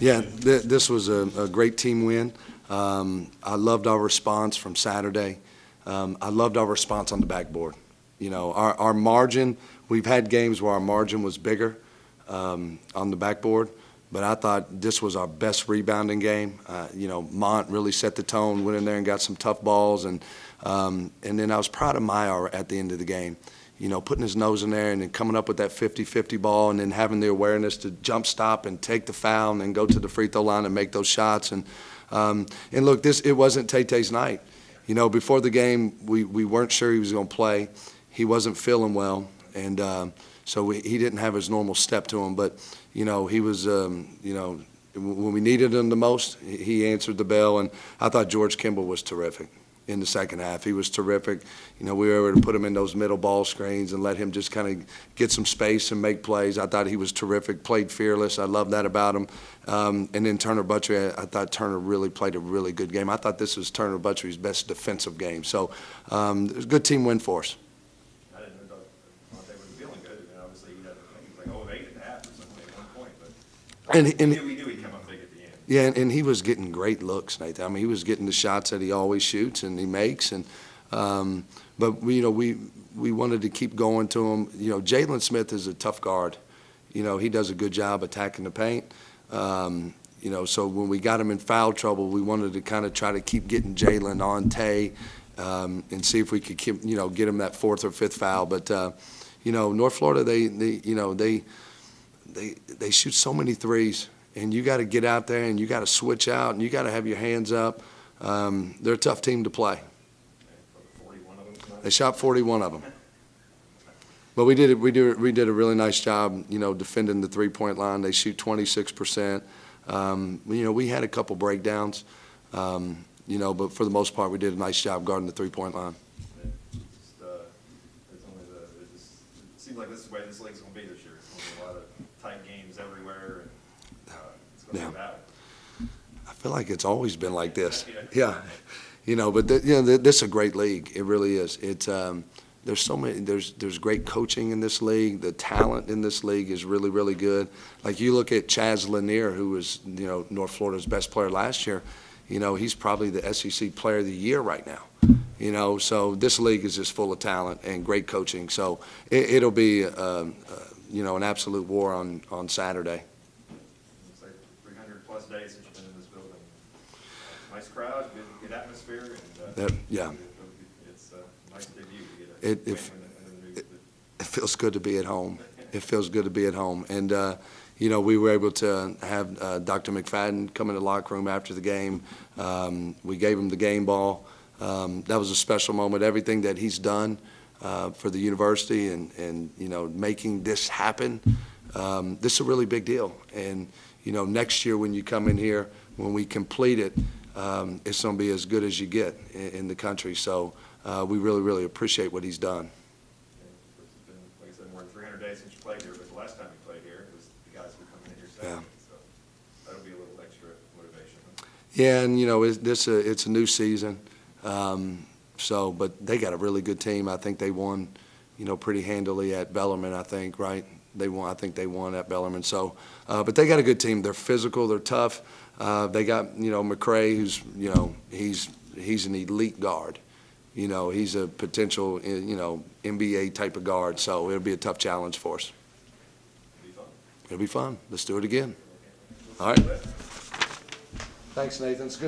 Yeah, this was a great team win. I loved our response from Saturday. I loved our response on the backboard. You know, our margin, we've had games where our margin was bigger on the backboard, but I thought this was our best rebounding game. You know, Mont really set the tone, went in there and got some tough balls, and then I was proud of Mayer at the end of the game. You know, putting his nose in there and then coming up with that 50-50 ball and then having the awareness to jump stop and take the foul and then go to the free throw line and make those shots. And look, it wasn't Tay-Tay's night. You know, before the game, we weren't sure he was going to play. He wasn't feeling well, and so he didn't have his normal step to him. But, you know, he was, you know, when we needed him the most, he answered the bell. And I thought George Kimball was terrific in the second half. He was terrific. You know, we were able to put him in those middle ball screens and let him just kind of get some space and make plays. I thought he was terrific, played fearless. I love that about him. And then Turner Buttrey, I thought Turner really played a really good game. I thought this was Turner Buttrey's best defensive game. So it was a good team win for us. I didn't know they were feeling good. I mean, obviously, he was like, 8.5 or something at one point. But we knew he'd come up big at the end. Yeah, and he was getting great looks, Nathan. I mean, he was getting the shots that he always shoots and he makes. And but we wanted to keep going to him. You know, Jalen Smith is a tough guard. You know, he does a good job attacking the paint. You know, so when we got him in foul trouble, we wanted to kind of try to keep getting Jalen on Tay and see if we could keep, you know, get him that fourth or fifth foul. But you know, North Florida, they shoot so many threes. And you got to get out there and you got to switch out and you got to have your hands up. They're a tough team to play. They shot 41 of them. But we did a really nice job, you know, defending the three-point line. They shoot 26%. You know, we had a couple breakdowns, you know, but for the most part, we did a nice job guarding the three-point line. It seems like this is the way this league's going to be this year. It's going to be a lot of tight games everywhere. And, yeah. I feel like it's always been like this. Yeah. You know, but you know, this is a great league. It really is. It's there's so many. There's great coaching in this league. The talent in this league is really, really good. Like you look at Chaz Lanier, who was, you know, North Florida's best player last year. You know, he's probably the SEC Player of the Year right now. You know, so this league is just full of talent and great coaching. So it'll be, you know, an absolute war on Saturday. Plus days since you've been in this building. Nice crowd, good atmosphere, and yeah. It's a nice debut to get a it feels good to be at home. It feels good to be at home. And, you know, we were able to have Dr. McFadden come in the locker room after the game. We gave him the game ball. That was a special moment. Everything that he's done for the university and you know, making this happen, this is a really big deal. And you know, next year when you come in here, when we complete it, it's going to be as good as you get in the country. So we really, really appreciate what he's done. It's been, like I said, more than 300 days since you played here, but the last time you played here, it was the guys who come in here second. Yeah. So that'll be a little extra motivation. Yeah, and you know, it's a new season. So, but they got a really good team. I think they won, you know, pretty handily at Bellarmine, I think, right? They won. I think they won at Bellarmine. So, but they got a good team. They're physical. They're tough. They got, you know, McCray, who's, you know, he's an elite guard. You know, he's a potential, you know, NBA type of guard. So it'll be a tough challenge for us. It'll be fun. Let's do it again. All right. Thanks, Nathan. It's good.